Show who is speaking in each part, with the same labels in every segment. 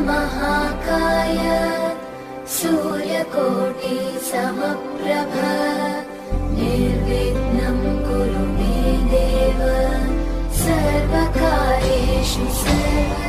Speaker 1: महाकाय सूर्यकोटि समप्रभ निर्विघ्नं कुरु मे देव सर्वकार्येषु सर्वदा।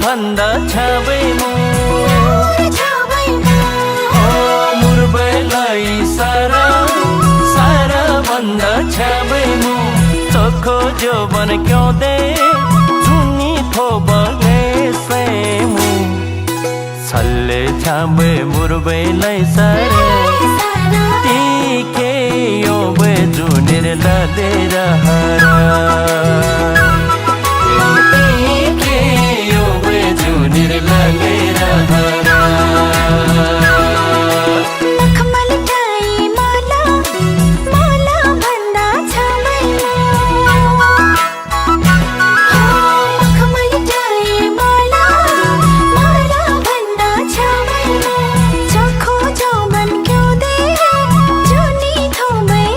Speaker 2: भन्दा छबैमु मुरबेलाई सारा सारा भन्दा छबैमु चोखो जोबन क्यों दे जुनी थोबले सेमु छल्ले छाबे मुरबेलाई सारा टीके यो बे जुनेर लदे रहरा
Speaker 1: चखो जो मन क्यों दे जुनी थो मैं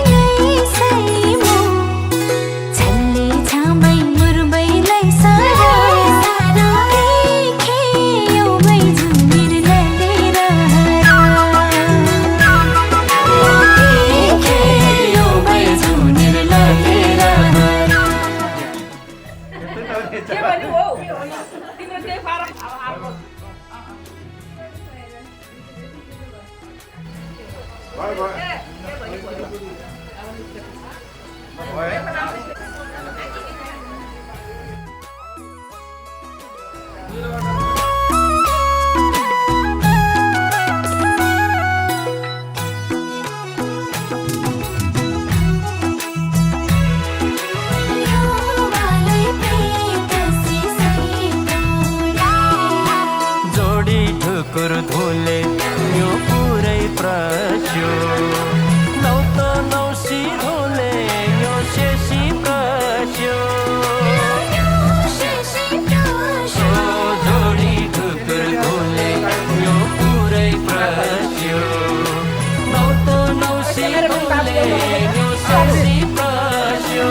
Speaker 2: न्यु ससी प्रस्यो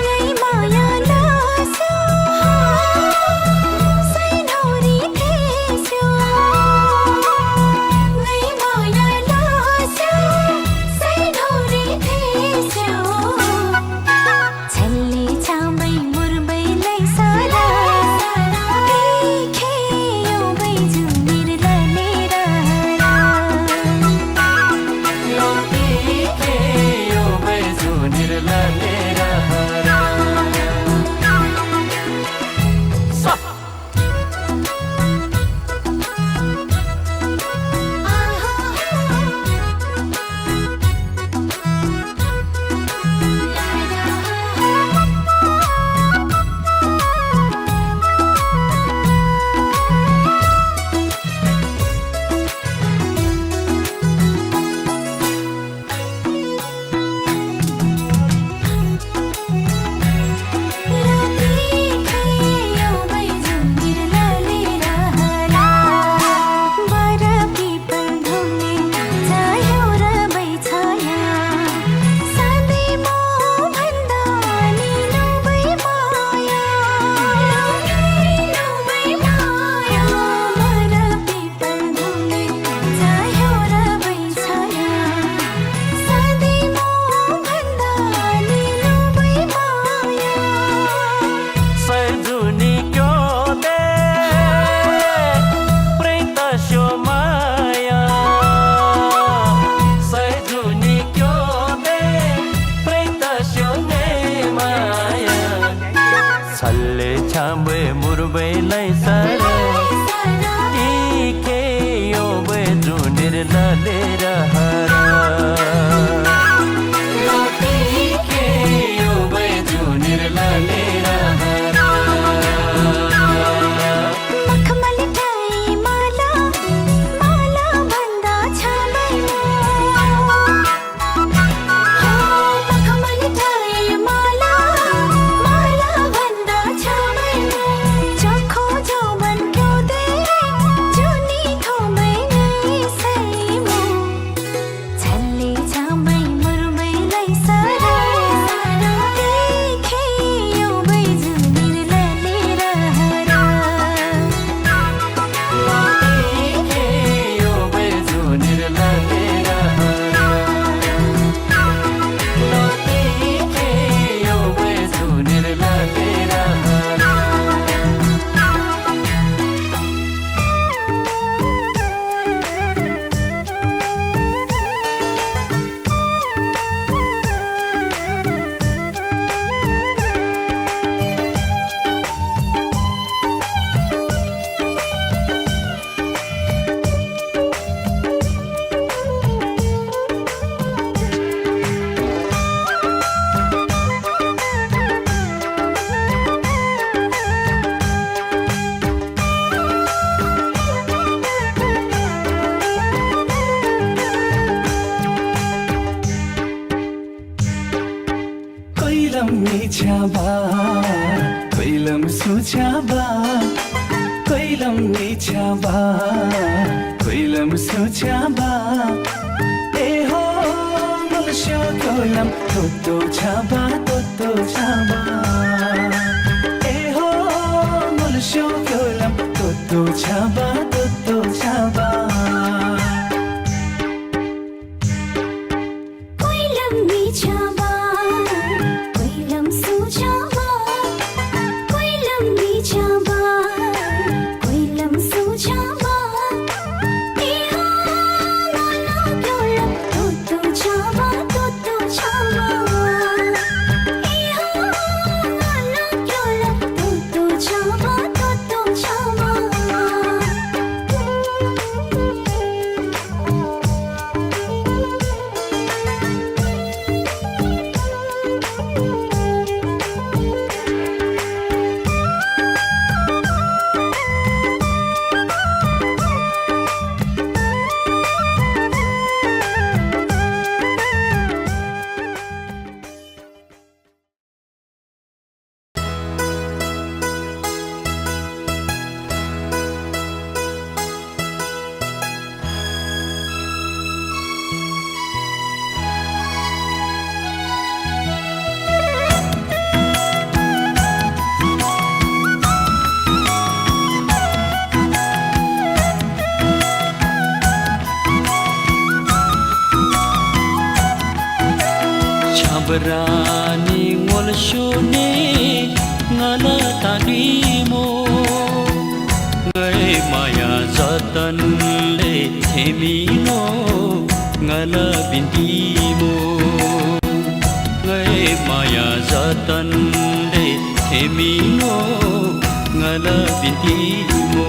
Speaker 3: नै माया लास्यो सैनौरी थेस्यो नै माया लास्यो सैनौरी थेस्यो छल्ले चामै मुरबैलाई सारा देखे यो बैजु निर्ललेर
Speaker 2: लोटी के यो बेजु निर्ललेर सा सैजुनी क्यो दे प्रेत स्यो माया सैजुनी क्यो दे प्रेत स्यो ने माया छल्ले छाम्बे मुरबैलाई सारा टिके यो बेजु निर्ललेर हरा टिके यो बेजु निर्ललेर हरा
Speaker 3: मखमली ठाई माला माला भन्दा छामैमा मखमली ठाई माला माला भन्दा छामैमा चखो जौवन क्यो दे जुनी थोमै नै सैमो छल्ले चामै मुरबैलाई सारा देखे यो बैजु निर्ललेर हरा
Speaker 2: टिके यो बेजु निर्ललेर हरा टिके यो बेजु निर्ललेर हरा
Speaker 4: कैलम निछ्याबा कैलम सुछ्याबा कैलम निछ्याबा कैलम सुछ्याबा ए हो मलस्यो कैलम तोतो छाबा ए हो मलस्यो कैलम तोतो छाबा
Speaker 3: कैलम निछ्याबा कैलम सुछ्याबा कैलम निछ्याबा कैलम सुछ्याबा ए हो मला क्योलम तोतो छाबा ए हो मला क्योलम तोतो छाबा
Speaker 2: Chabrani ngol shone ngala tagimo ngai maya jatan le themino ngala bindimo ngai maya jatan le themino ngala bindimo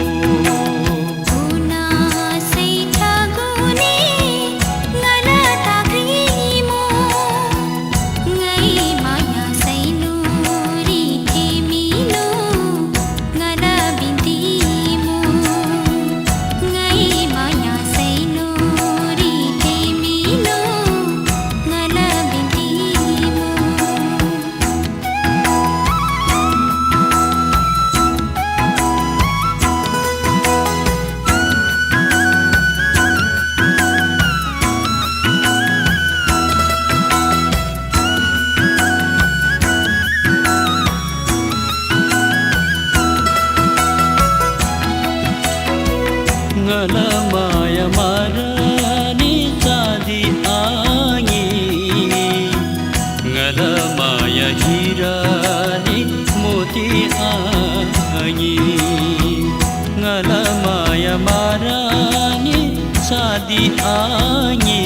Speaker 2: ngala maya marani chadi angi ngala maya hirani moti angi ngala maya marani chadi angi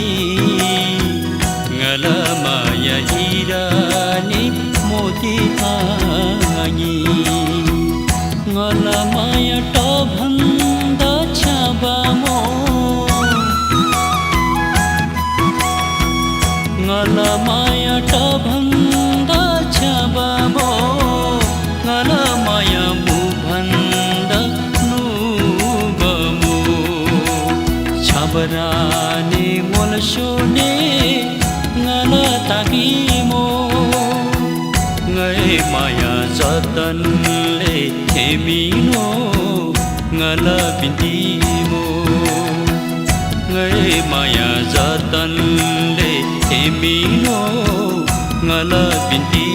Speaker 2: ngala maya hirani moti angi ngala maya tobhan ngala maya tabhanda chabamo ngala maya mubhanda nubamu chabrani ngol shone ngala tagimo ngai maya jatan le themino ngala bindimo ngai maya jatan le themino ngala bindimo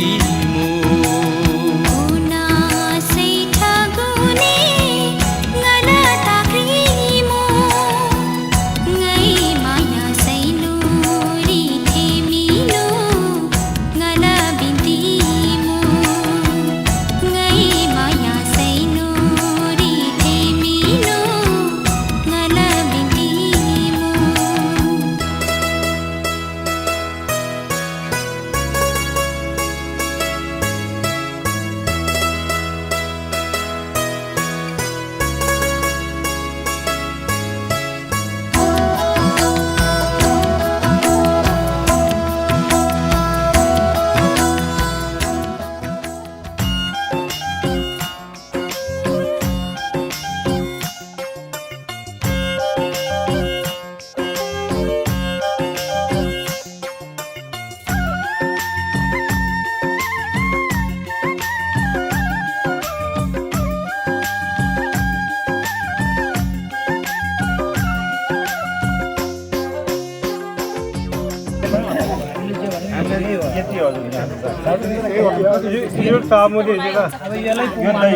Speaker 5: यो तामुले जरा अब यसलाई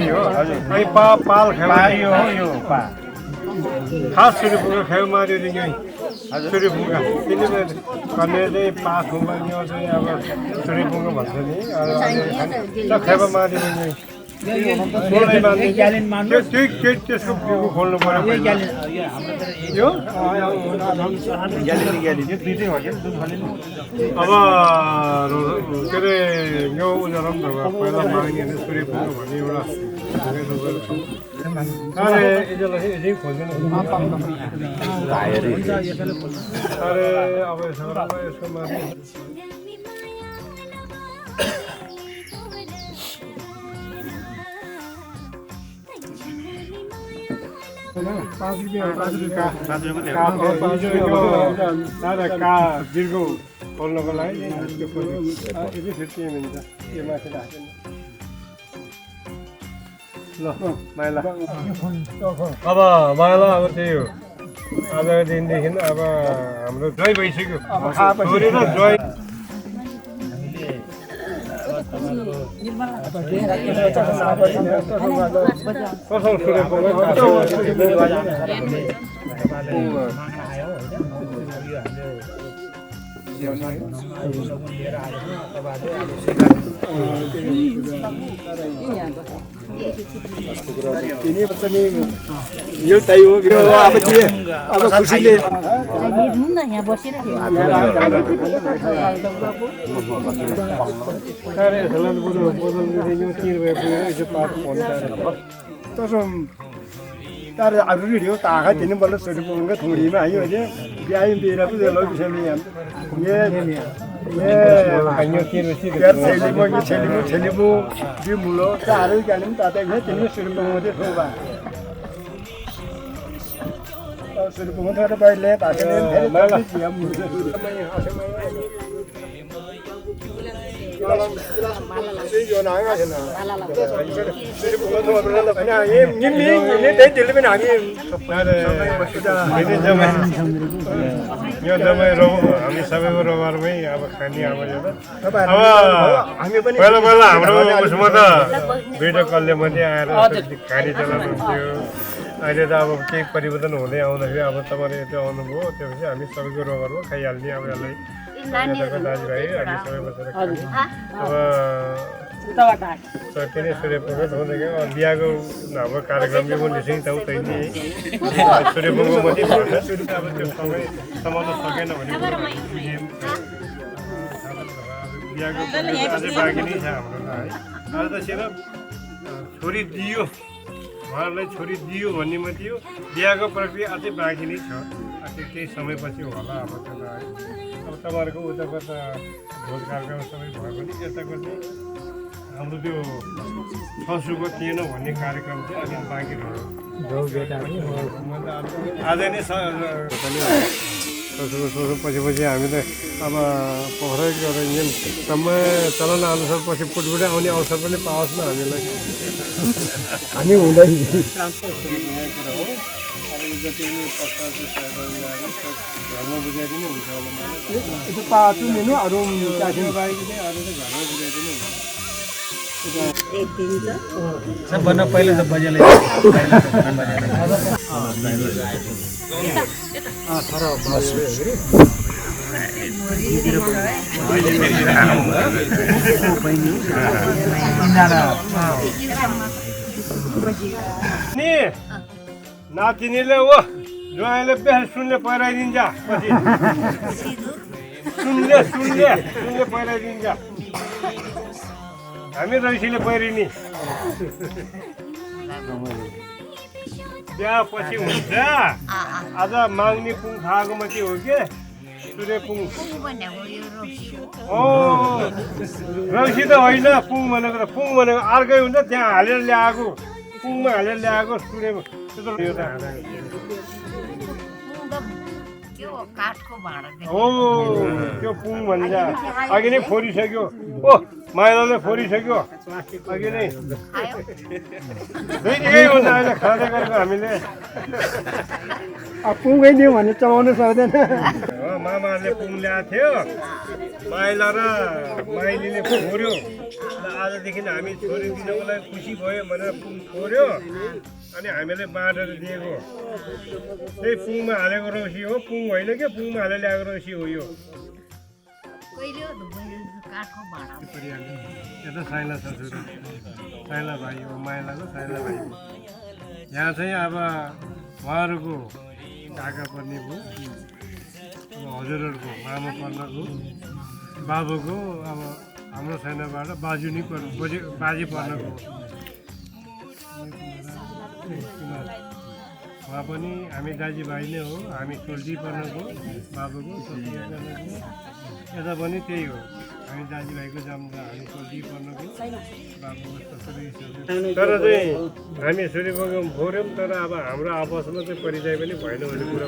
Speaker 5: यो हजुर खै पाल खेलायो यो पा खास सुरु पुगा खेल मार्यो नि यही सुरु पुगा किनभने कन्याले पास हुँदा यो चाहिँ अब सुरु पुगा भन्छ नि अब खेल मार्यो नि त्यसको बिउ खोल्नु पर्यो यो अब के अरे यो उनीहरू पनि पहिला माग्ने सूर्य पुग्नु भन्ने एउटा अरे यसलाई खोज्नु अरे अब यसको माथि का दीर्घ खोल्नको लागि ल माइला अब माइला अब त्यही हो आजको दिनदेखि अब हाम्रो जय भइसक्यो छोरी र जय कसो सुनेको ini petani यो त्यही हो अब के अब खुसीले तर अरू रेडियो ताका तिन बल्ल सोरी पुगेको थुडीमा आयो अझै बिहाइ बिरा पो लो बिसमी ये हन्यो के रसी यार छेलिमो बिमुलो तारै गालिम तातै ने तिन सोरी पुगेको थोबा सोरी पुगेको त पहिले ताकले फेरि दिया मुजे यो नागा छैन सोरी पुगेको थोबा हैन नि त्यही दिले पनि हामी यो जम्मै हामी सबैको रोबारमै अब खाने अब हामी पनि पहिला हाम्रो उसमा त भिडियो कलले मात्रै आएर खाने चलन हुन्थ्यो अहिले त अब केही परिवर्तन हुँदै आउँदाखेरि अब तपाईँले त्यो आउनुभयो त्यसपछि हामी सबैको रोबारमा खाइहाल्ने अब यसलाई दाजुभाइ हामी सबै बसेर अब त्यही नै सूर्यपुङको बिहाको हाम्रो कार्यक्रम पनि लिसिङ त उतै नि सूर्यपुङको मात्रै भन्छ सूर्य अब त्यो सबै समाउन सकेन भने बिहाको अझै बाँकी नै छ हाम्रो है आज त सिर्फ छोरी दियो उहाँहरूलाई छोरी दियो भन्ने मात्रै हो बिहाको प्रक्रिया अझै बाँकी नै छ त्यो केही समयपछि होला अब त्यो है अब तपाईँहरूको उताको त भोज कार्यक्रम सबै भयो भने यताको चाहिँ हाम्रो त्यो फसुको थिएन भन्ने कार्यक्रम चाहिँ अलिक बाँकी रह्यो आज नै फसुको पछि हामी त अब पोखरै गरेर यहाँ समय चलन अनुसार पछि पुटपुटै आउने अवसर पनि पाओस् न हामीलाई हामी हुँदैन घरमा बुझाइदिनु हुन्छ होला पाछु नि अरू बाइक अरू त घरमा बुझाइदिनु हुन्छ सबभन्दा पहिला त बजाले नातिनीले हो ज्वाइँले बेस सुनले पहिराइदिन्छ पछि सुनले पहिराइदिन्छ हामी रैसीले पहिरिने बिहा पछि हुन्छ आज माग्ने पुङ खाएको मात्रै हो के सूर्य पुङ रौसी त होइन पुङ भनेको त पुङ भनेको अर्कै हुन्छ त्यहाँ हालेर ल्याएको पुङमा हालेर ल्याएको सूर्य त्यो त हो त्यो पुङ भन्छ अघि नै फोरिसक्यो ओ माइलाले फोरिसक्यो अघि नै दुई हुन्छ अहिले खाँदै गरेको हामीले पुङै दियो भने चलाउनु सक्दैन मामाहरूले पुङ ल्याएको थियो माइला र माइलीले फोर्यो आजदेखि हामी छोरी दिनको लागि खुसी भयो भनेर पुङ फोर्यो अनि हामीले बाँडेर दिएको त्यही पुङमा हालेको रौसी हो पुङ होइन क्या पुङमा हालेर ल्याएको रौसी हो यो यता साइला छ छोरी साइला भाइ हो माइलाको साइला भाइ हो यहाँ चाहिँ अब उहाँहरूको काका पर्ने भयो अब हजुरहरूको मामा पर्नको बाबुको अब हाम्रो साइनाबाट बाजु नै बाजे पर्नको उहाँ पनि हामी दाजुभाइ नै हो हामी सोल्टी पर्नको बाबुको सोल्टी पर्नको यता पनि त्यही हो हामी दाजुभाइको जम्दा हामी सोल्टी पर्नको बाबुको ससुरी तर चाहिँ हामी सूर्यपुङमा फोर्यौँ तर अब हाम्रो आपसमा चाहिँ परिचय पनि भएन भन्ने कुरा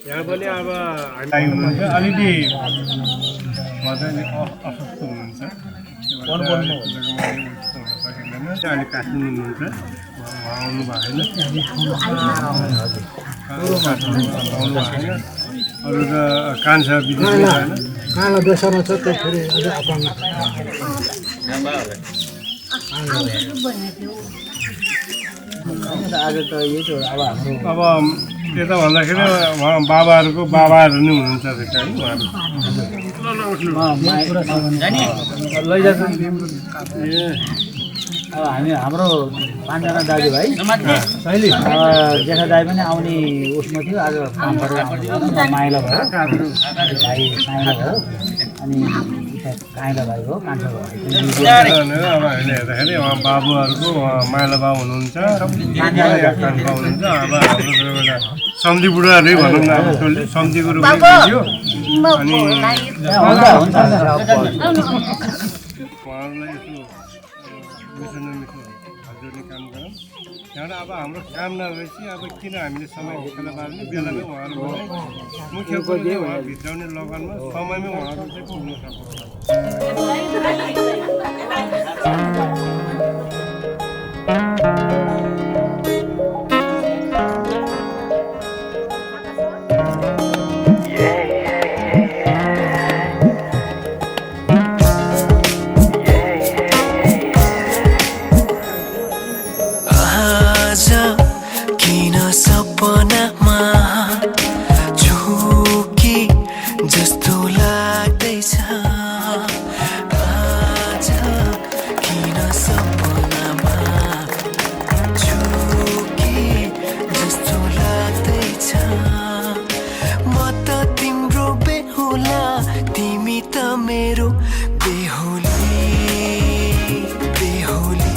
Speaker 5: यहाँ पनि अब हामी हुनुहुन्छ अलिकति अस्वस्थ हुनुहुन्छ अलिक काट्नु हुनुहुन्छ आउनु भएन आउनु भएन अरू त कान्छ विदेशमा छैन
Speaker 6: कहाँलाई बेसरमा छ त्यो फेरि अझै अपङ्ग आज त यही छ अब हाम्रो
Speaker 5: अब यता भन्दाखेरि उहाँ बाबाहरूको बाबाहरू नै हुनुहुन्छ रहेछ है उहाँहरू
Speaker 6: लैजान्छ अब हाम्रो 5 जना दाजुभाइ जेठा दाइ पनि आउने उसमा थियो आज काम गरेर माइला भयो भाइ माइला भयो अनि काइला भाइ हो कान्छो भाइ
Speaker 5: अब अहिले हेर्दाखेरि उहाँ बाबुहरूको माइला बाबु हुनुहुन्छ कान्छा बाबु हुनुहुन्छ अब हाम्रो एउटा सम्झी बुढाहरू भनौँ न सम्झीको रूपमा थियो अनि उहाँहरूलाई यसो मिठो नमिठो हात जोड्ने काम गरौँ त्यहाँबाट अब हाम्रो काम नभएपछि अब किन हामीले समय खेला पार्ने बेलामै उहाँहरू मुख्य कुरो उहाँ भित्राउने लगनमा समयमै उहाँहरू चाहिँ पुग्नु सक्छ
Speaker 7: सपनामा झुकी जस्तो लाग्दैछ आज किन सपनामा झुकी जस्तो लाग्दैछ म त तिम्रो बेहुला तिमी त मेरो बेहुली बेहुली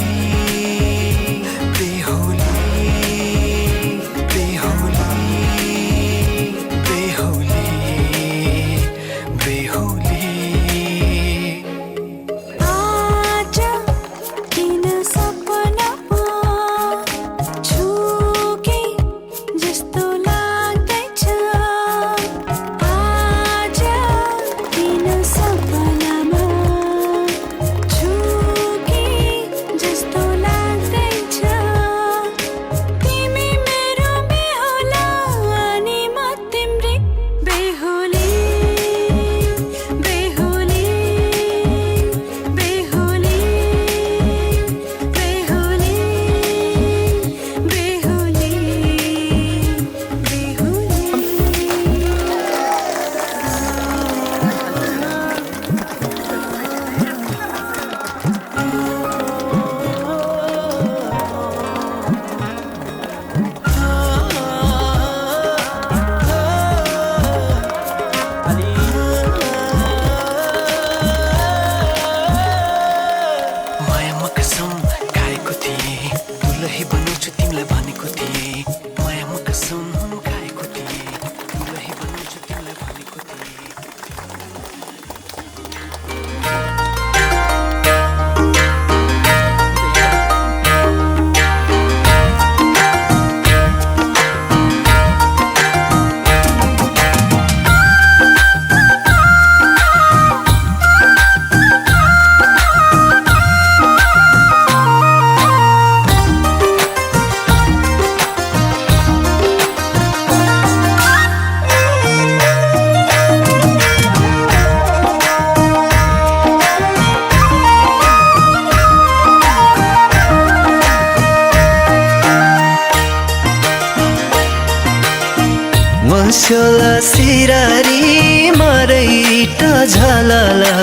Speaker 7: मसला सिरारी मरैटा झलला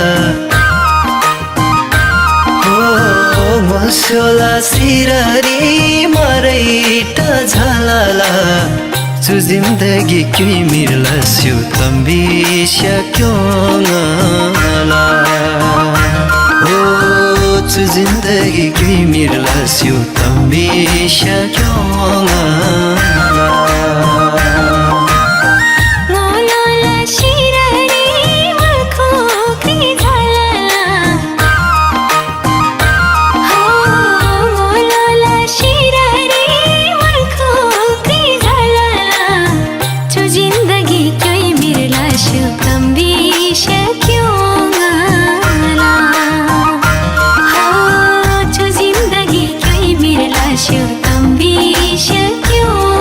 Speaker 7: हो मसला सिरारी मरैटा झलला चु जिन्दगी क्यों मिर्ला स्यु तम्बिस्या क्यों ngala हो चु जिन्दगी क्यों मिर्ला स्यु तम्बिस्या क्यों ngala
Speaker 3: क्यों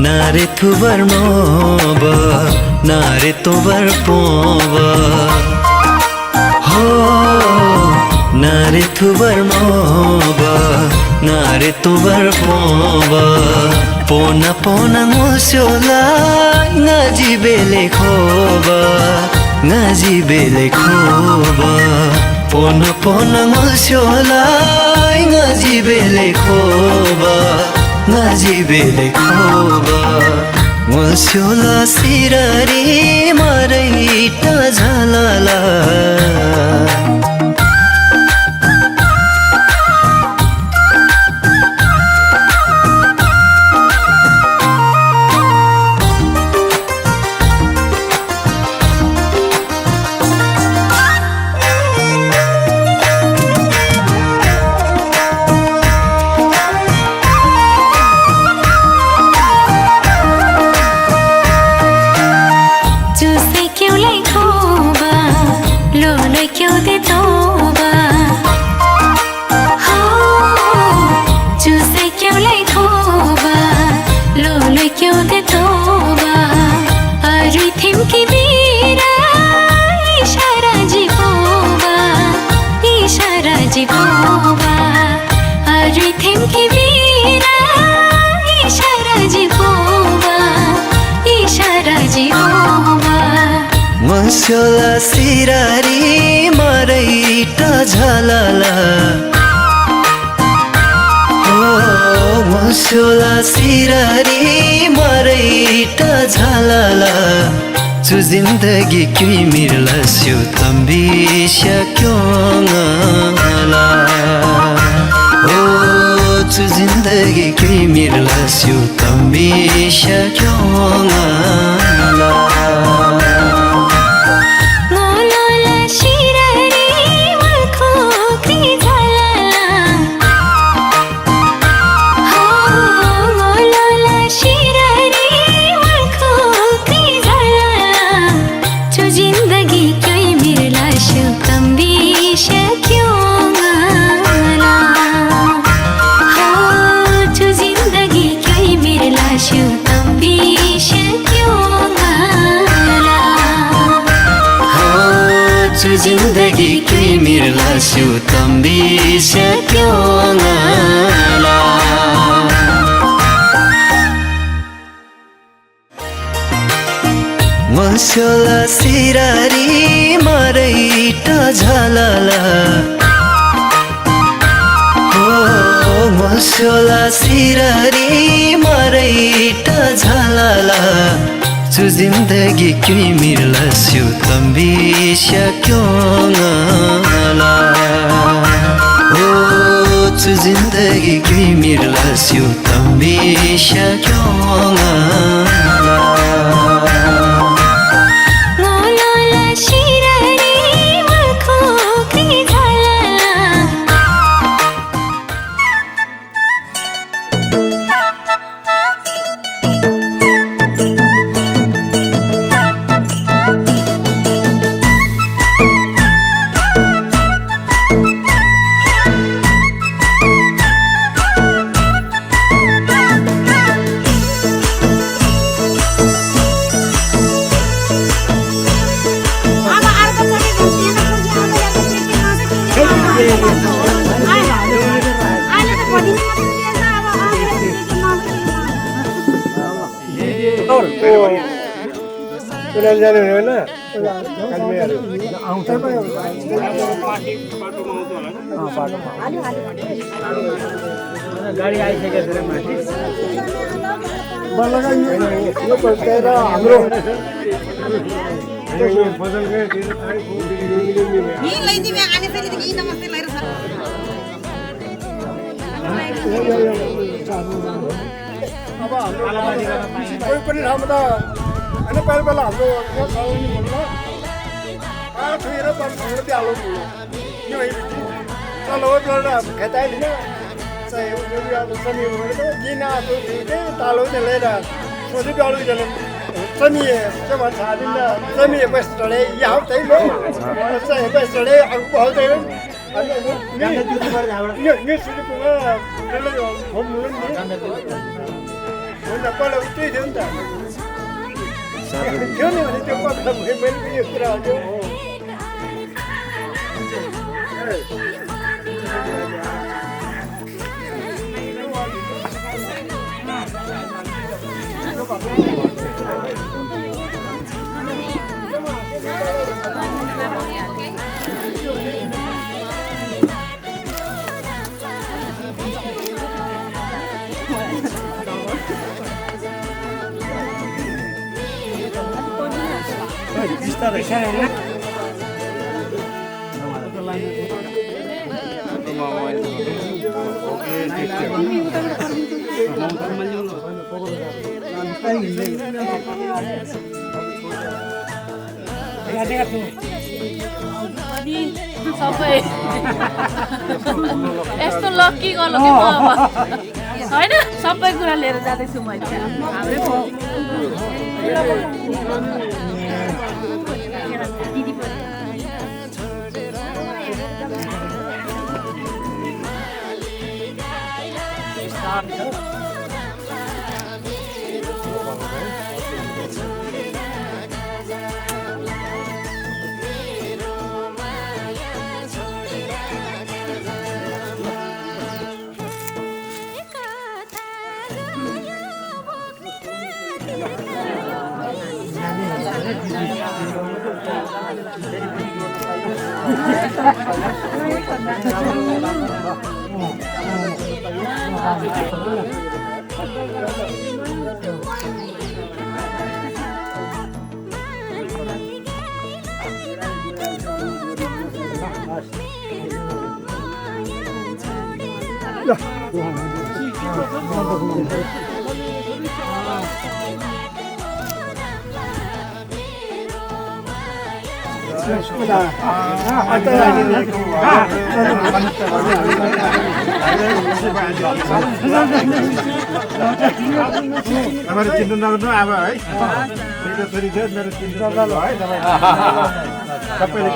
Speaker 7: नारे थुबर मोब नारे तोबर पोब हो नारे थुबर मोब नारे तोबर पोब पोना पोना मोस्योला ngaji bele khoba ngaji bele khoba pona pona ngosiola ngaji bele khoba ngaji bele khoba ngosiola sirari marai ta zhalala Ngosiola sirari marai ta zhalala Oh ngosiola sirari marai ta zhalala Chu zindagi kyui mirla syu tambi shakyo ngala Oh chu zindagi kyui mirla syu tambi shakyo ngala जिंदगी की मिरला सु तंबी से क्यों ngala Ngosiola sirari marai ta zhalala Oh ngosiola sirari marai ta zhalala Chu zindagi kyui mirla syu tambi shakyo ngala Oh chu zindagi kyui mirla syu tambi shakyo ngala
Speaker 5: जाने होइन
Speaker 6: गाडी आइसकेको छ माथि
Speaker 5: हाम्रो कोही पनि ठाउँमा त होइन पहिला पहिला हाम्रो छुएर त्यहाँ खेताइलिन तालो लेर सोची डालू जन सनिए जब छादिन सनिए बस चढ़े यहाँ तै लो सही बस चढ़े और बहुत है ये सुनी पुगा हम मुलन हुन्छ पहिला उतै थियो नि त थियो नि भने त्यो पत्ता मैले यो कुरा हो
Speaker 8: सबै यस्तो लक्की गर्नु कि म अब होइन सबै कुरा लिएर जाँदैछु मैले हाम्रै
Speaker 5: हाम्रो चिन्ता नगर्नु अब है मेरो छोरी थियो मेरो चिन्ता नगर्नु है सबैले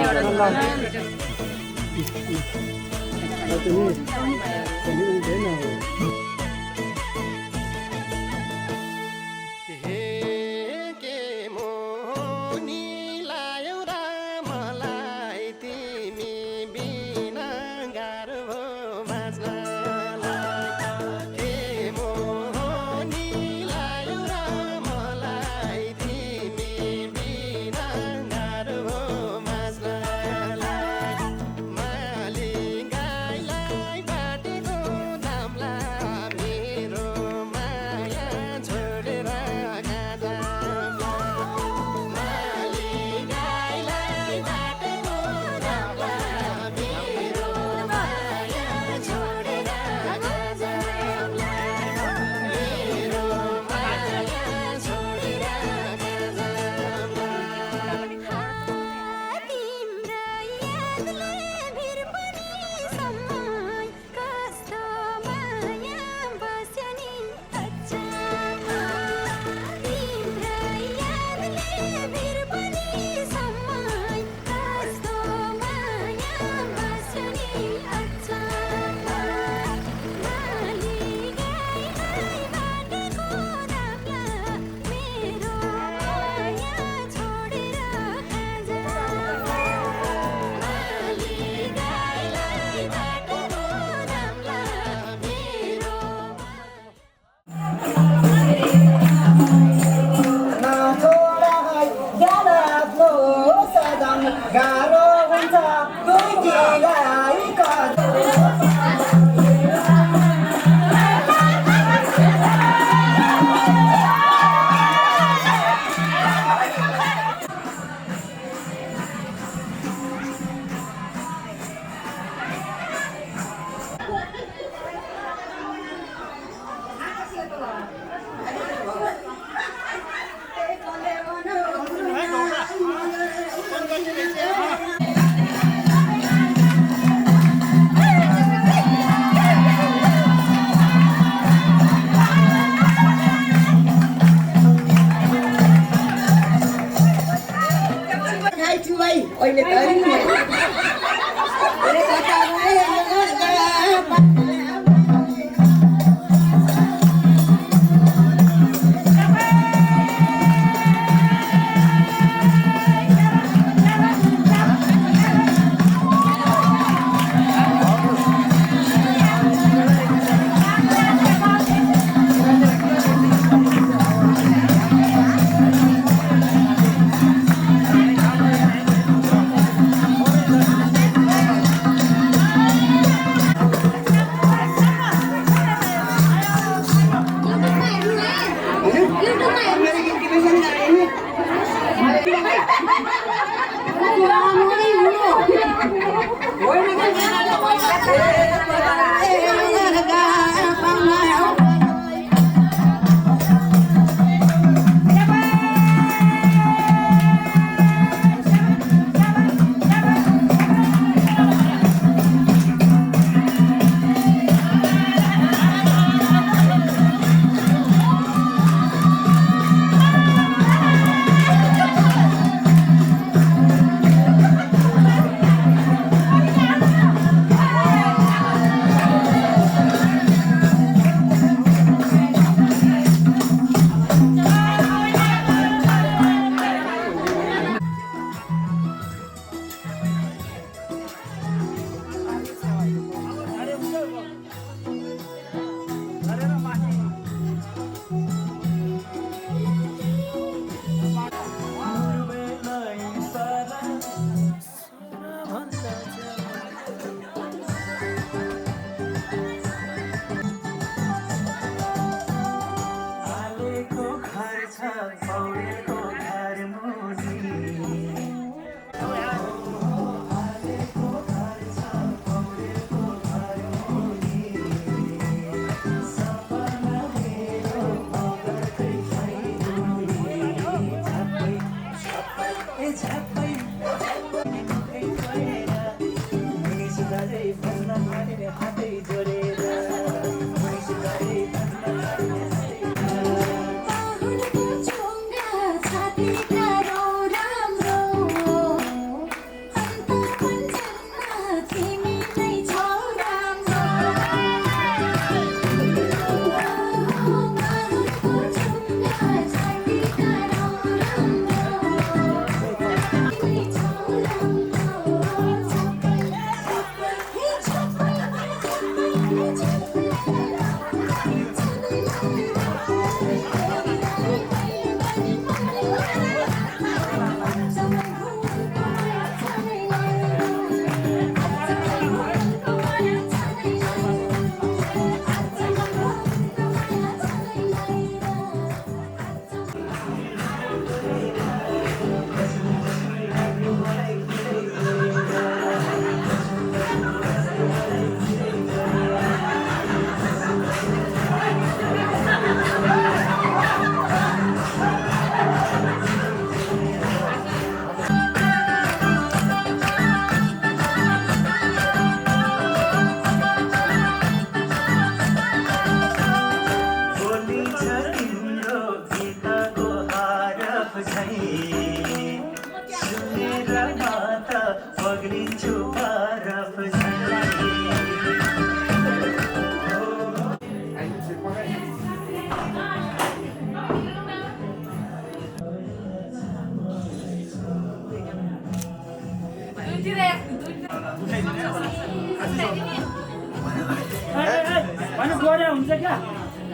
Speaker 6: होइन गोरे हुन्छ क्या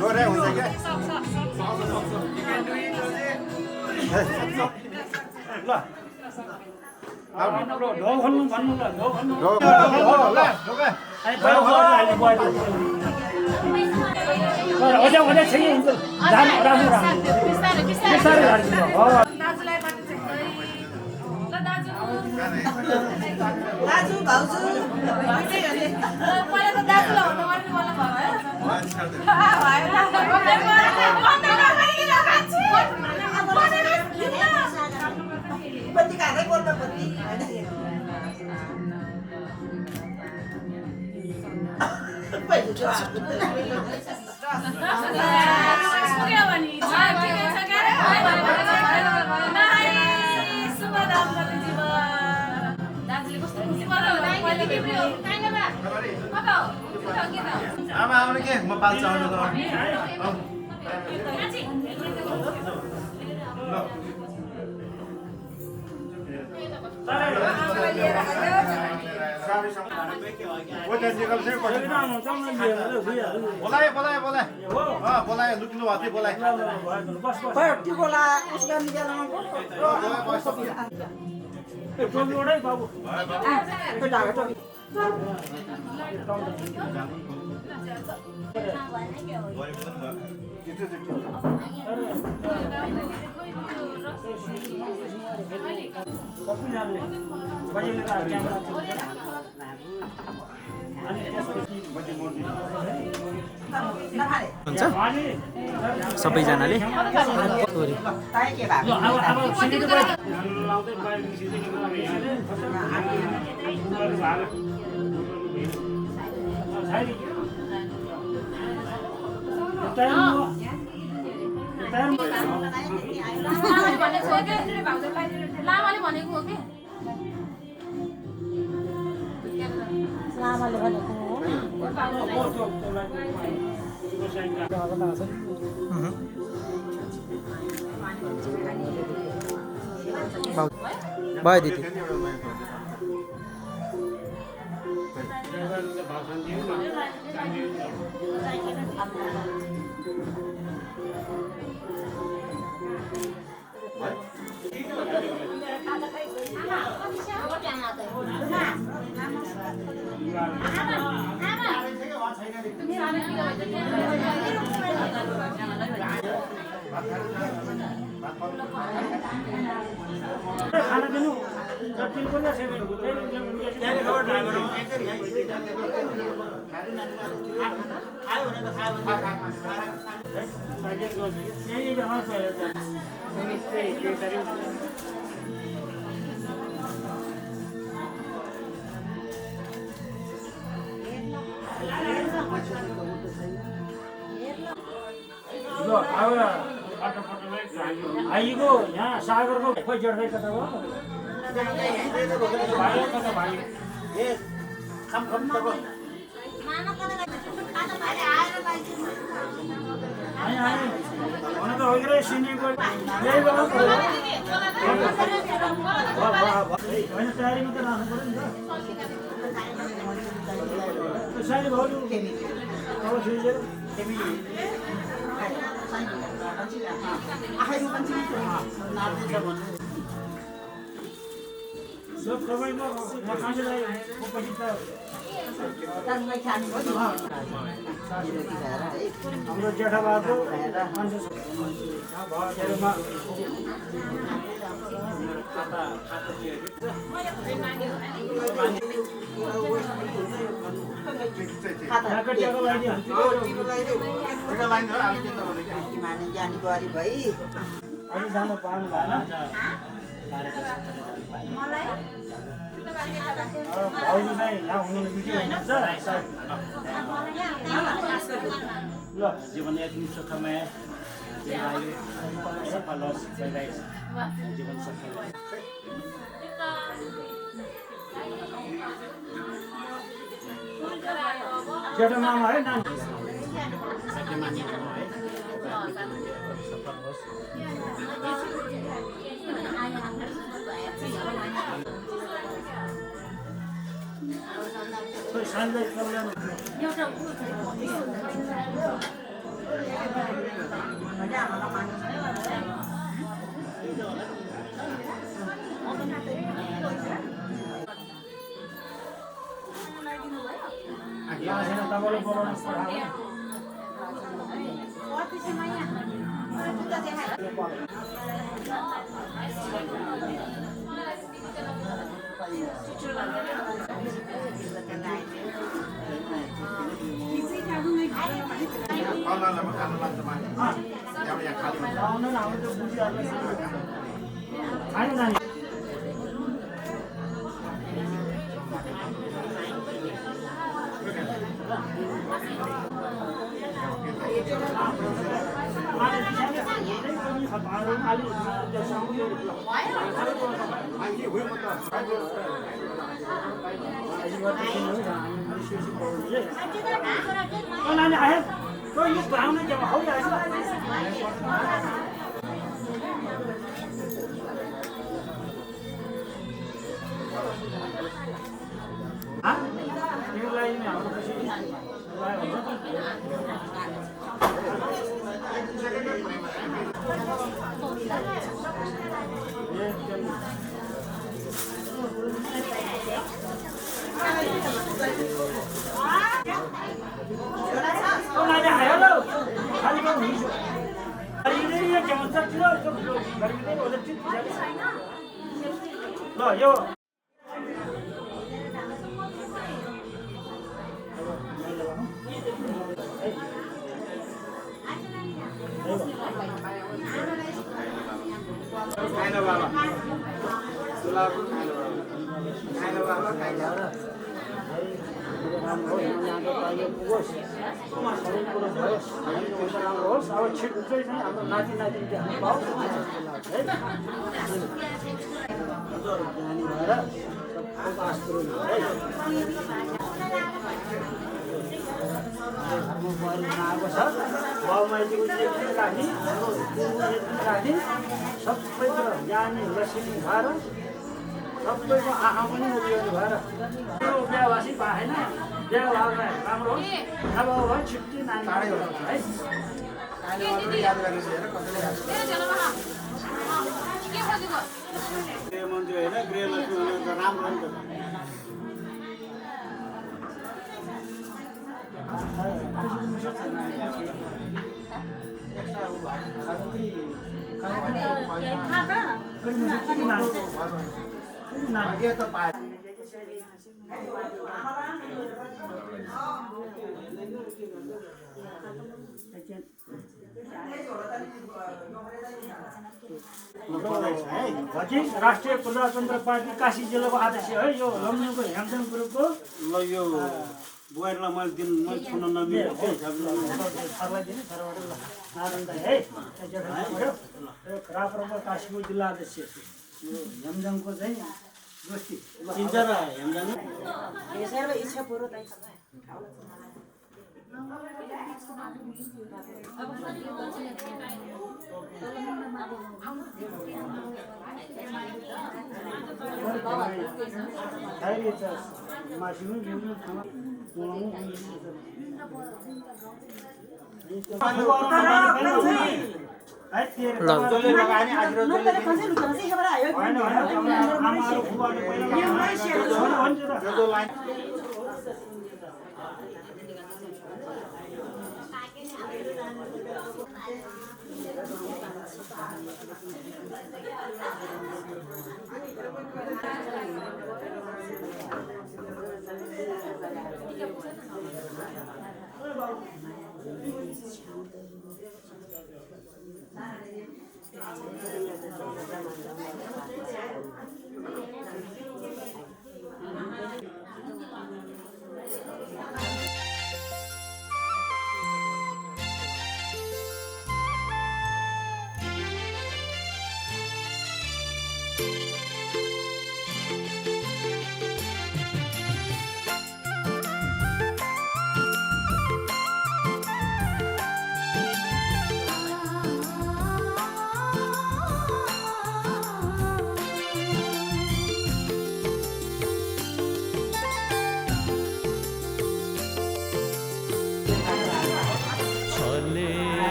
Speaker 5: गोरे हुन्छ क्या
Speaker 6: ल ढोग खोल्नु भन्नु ल ढोग खोल्नु अझै छैन
Speaker 9: दाजु भाउजू पहिला त दाजुलाई हुनु पर्ने मलाई बत्ती खाँदै बोल्नु बत्ती
Speaker 5: आमा आउने के म पाल्छु आउनु त बोलाए लुक्नु भएको थियो बोलाए
Speaker 6: बाबु
Speaker 10: हुन्छ सबैजनाले
Speaker 8: लामाले भनेको हो कि लामाले भनेको हो
Speaker 10: भयो दिदी
Speaker 6: खाना दिनु जति पनि आइगो यहाँ सागरको खोइ जड्दै कता हो भाइ कता भाइ ए खम खम तब आइ आइ हुन त होइरे सिनेको यही बेला होइन तयारीमा त राख्नु पर्यो नि त साइली भाउजू अब सुइजेर सब सबैको मान्छेलाई पछि त हाम्रो जेठाबाको जानु पाउनु भएन भाउजू चाहिँ यहाँ हुनु बिजी हुनुहुन्छ ल जीवन यति सुखमय सफल होस् जीवन सफल जेठो मामा है नानी सफल होस् सानलाई तपाईँले बोलाउनु नानी आयो तो यो ब्राउन जब हो जाए हाँ ये लाइन में आओ
Speaker 9: Hãy subscribe cho kênh Ghiền Mì Gõ để không bỏ lỡ
Speaker 6: ल यो अब छिट्टै छ हाम्रो नाति नातिनी पाओस् है ज्ञानी भएर सबको पास पुऱ्याउनु है आएको छ बाबुमाइतीको यति राखी राखी सबैको ज्ञानी लक्ष्मी भएर सबैको आँखा पनि उभिनु भएर त्यो बिहावासी भएन बिहा भएर राम्रो होस् अब छिट्टी नानी है मन्त्री होइन गृहलक्ष्मी हुनु त राम्रो हो नि राष्ट्रिय प्रजातन्त्र पार्टी काशी जिल्लाको अध्यक्ष है यो लमजुङको हेमजङ ग्रुपको ल यो बुहारीलाई मैले छुन नमिल्ने सरलाई दिने सरबाट ल नारायण दाई है राप्रपा काशीको जिल्ला अध्यक्ष यो हेमजङको चाहिँ गोष्ठी चिन्छ र हेमजङ इच्छा पुरो दाइ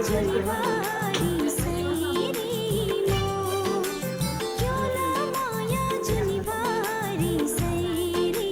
Speaker 3: जुनिवारी सैरी मो क्योला माया जुनिवारी सैरी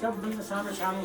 Speaker 6: सबभन्दा सानो सानो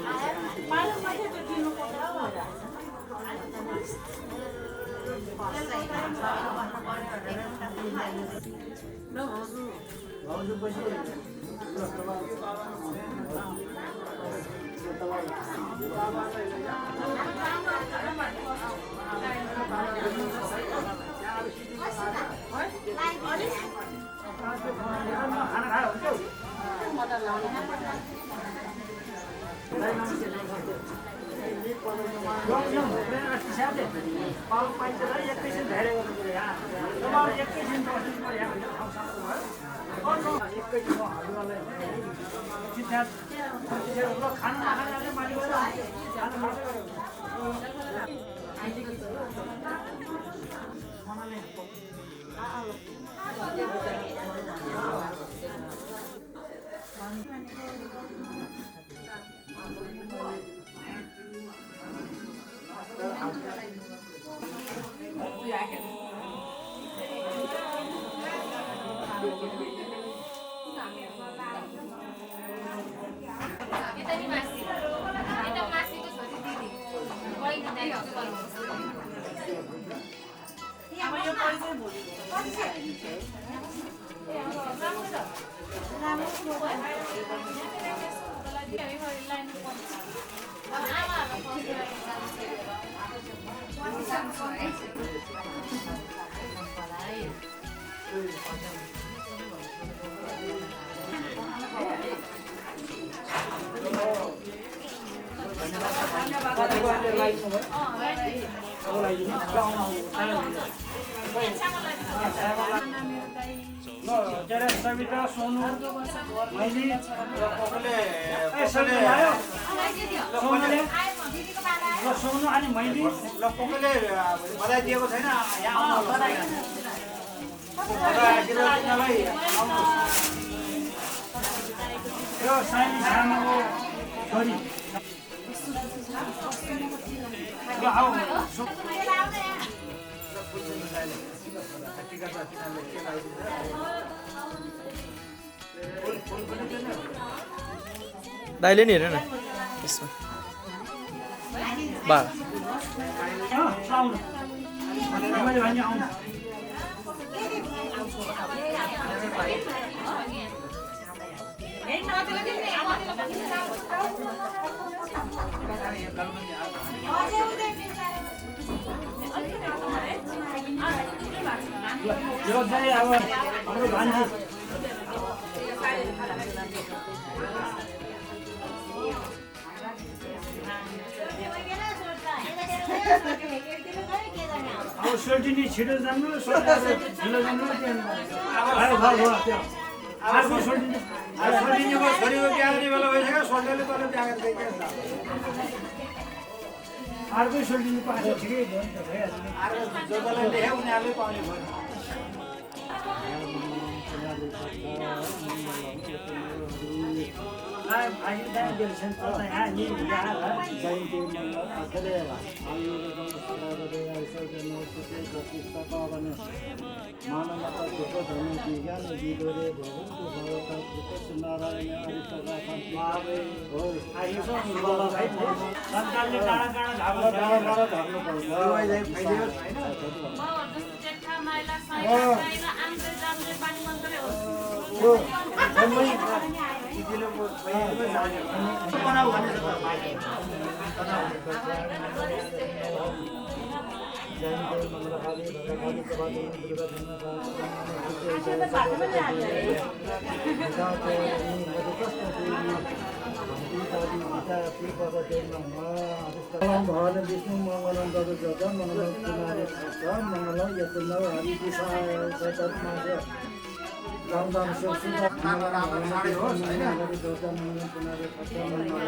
Speaker 6: सविता सोनु मैले सोनु अनि मैले कसले बधाई दिएको छैन यहाँ यो साइली सानो छोरी
Speaker 10: दाइले नि हेर न यसमा बा
Speaker 6: यो चाहिँ अब हाम्रो भान्जी अब सोल्टिनी छिटो जानु छिटो जानु अर्को सोल्टिनी
Speaker 5: सोल्टिनीको छोरीको बिहा गर्ने बेला भइसक्यो सोल्टले तल बिहा गर्दै
Speaker 6: अर्को सोल्टिनी पाएको ठिकै भयो नि त
Speaker 5: जो जसलाई लेखे उनीहरूले पाउने भयो विष्णु मंगलम तदुजत मंगलम कुमारे मंगलम यतुल्लव हरि दिशाय सततमासे राम राम शिव शिव हरि होस् हैन हरि दोता मंगलम कुमारे सत्य मंगलम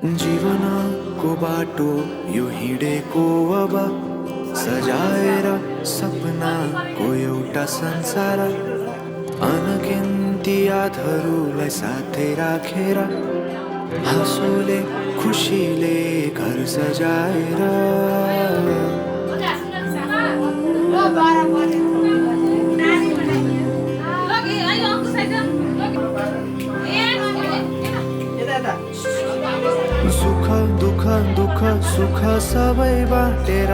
Speaker 4: जीवनको बाटो यो हिँडेको अब सजाएर सपनाको एउटा संसार अनगिन्ती यादहरूलाई साथै राखेर हाँसोले खुसीले घर सजाएर सुख दुःख दुःख सुख सबै बाटेर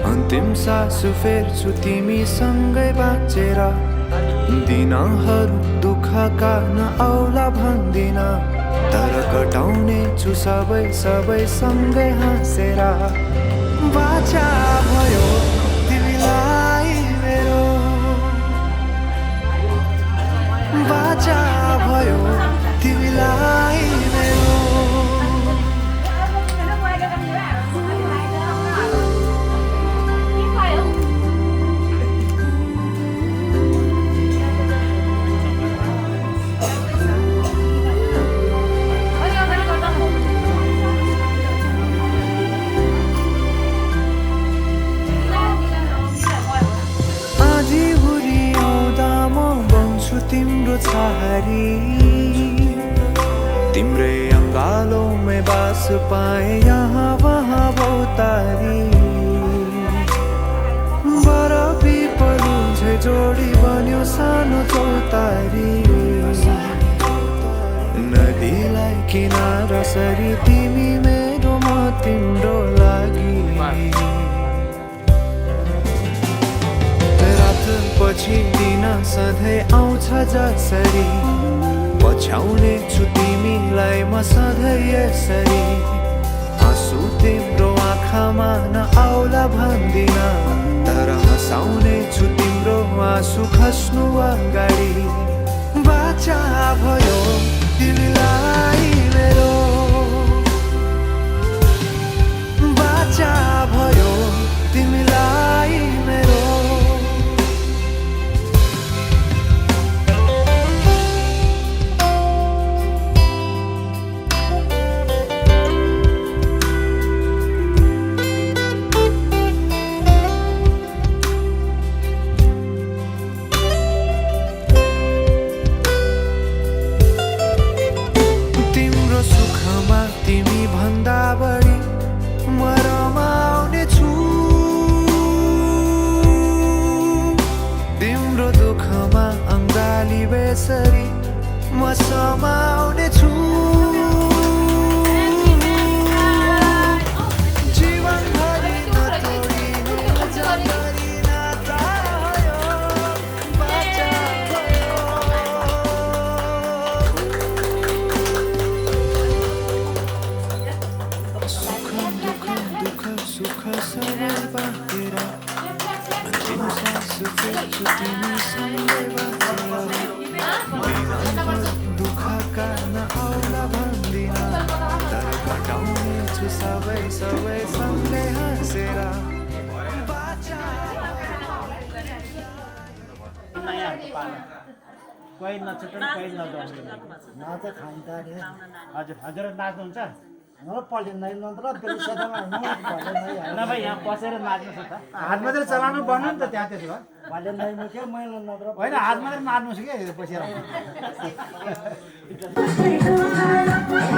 Speaker 4: अन्तिम सास फेर्छु तिमीसँगै बाँचेर दिनहरू दुःखका नआउला भन्दिन तर कटाउने छु सबै सबै सँगै हाँसेर बाचा भयो तिमीलाई मेरो बाचा भयो तिमीलाई मेरो तिम्रो छहारी तिम्रै अङ्गालोमै बास पाए यहाँ वहाँ बहुतारी बरफी पलु झै जोडी बन्यो सानो चौतारी नदीलाई किनारा सरी तिमी मेरो म तिम्रो लागि पछि दिन सधैँ आउँछ जसरी पछ्याउने छु तिमीलाई म सधैँ यसरी आँसु तिम्रो आँखामा नआउला भन्दिन तर हँसाउने छु तिम्रो आँसु खस्नु अगाडि बाचा भयो तिमीलाई मेरो बाचा भयो तिमीलाई मेरो कसरी म समाउने छु जीवनभरि नतोडिने जगरी नाता भयो बाचा भयो सुख दुःख दुःख सुख सबै बाँडेर अन्तिम सास फेर्छु तिमीसँगै दुःखका नआउला भन्दिन तर घटाउने छु सबै सबै सँगै हाँसेर
Speaker 6: कोही नछुट्नु कोही नजाउनु नाच खान्छ अरे हजुर हजुर नाच्नुहुन्छ हाम्रो पल्टिँदैन तर फेरि सेतामा नभए यहाँ बसेर नाच्नुहोस् त हात मात्रै चलाउनु भन्नु नि त त्यहाँ त्यसो भए भलिँदैन के मैले नत्र होइन हात मात्रै मार्नुहोस् कि बसेर
Speaker 3: Mayaku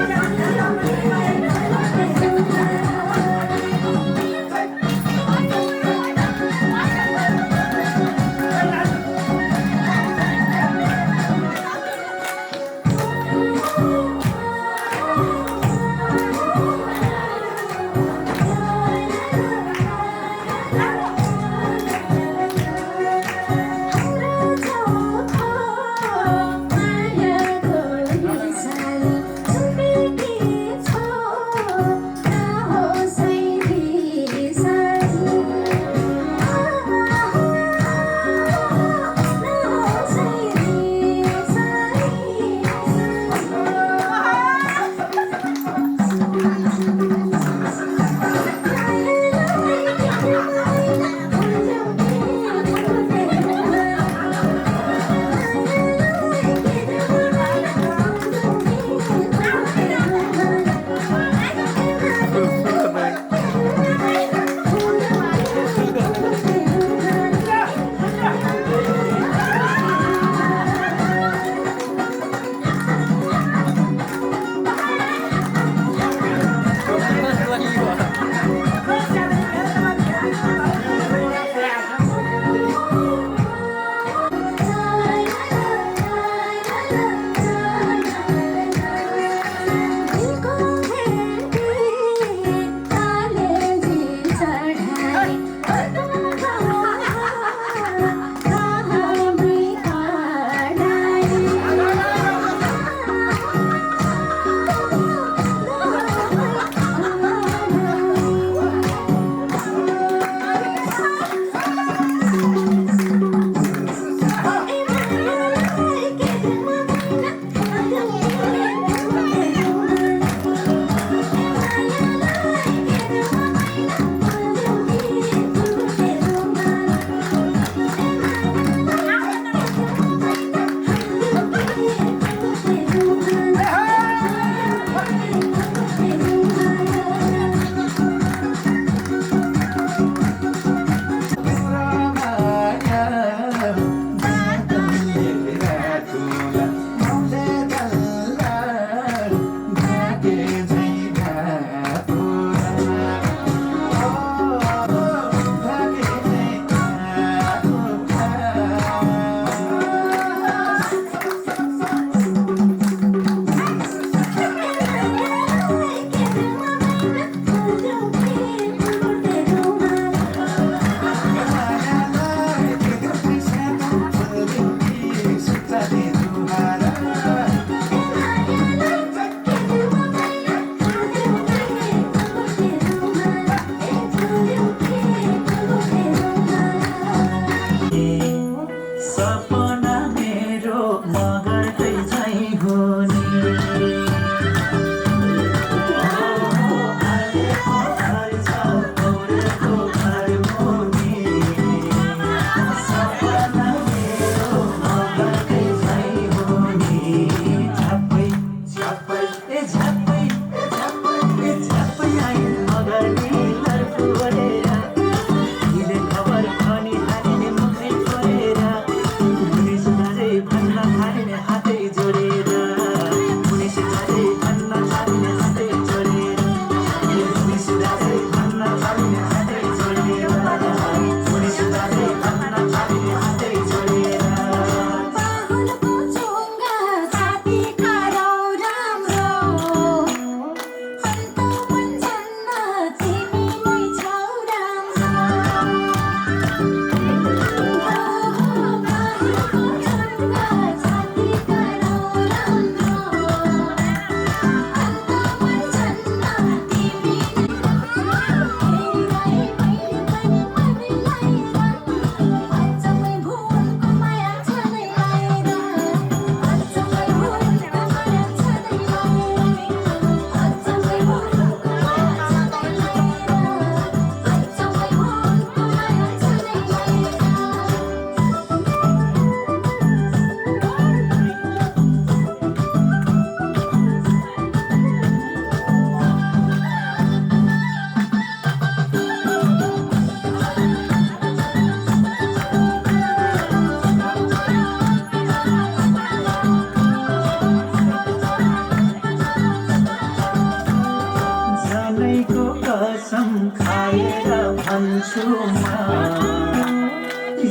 Speaker 11: भन्छु म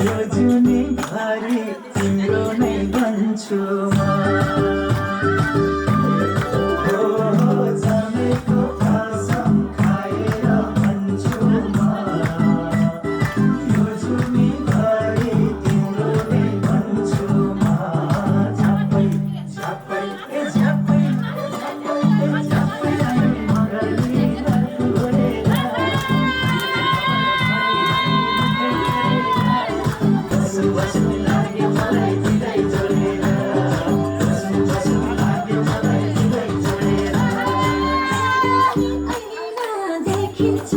Speaker 11: यो जुनी भरि तिम्रो नै भन्छु म जमेको कसम खाएर भन्छु म यो जुनी भरि तिम्रो नै भन्छु म झ्याप्पै झ्याप्पै ए झ्याप्पै झ्याप्पै झ्याप्पै मगरी बसु लाग्यो मलाई तिरै जोडेर बसु लाग्यो मलाई तिरै जोडेर
Speaker 3: देखिन्छ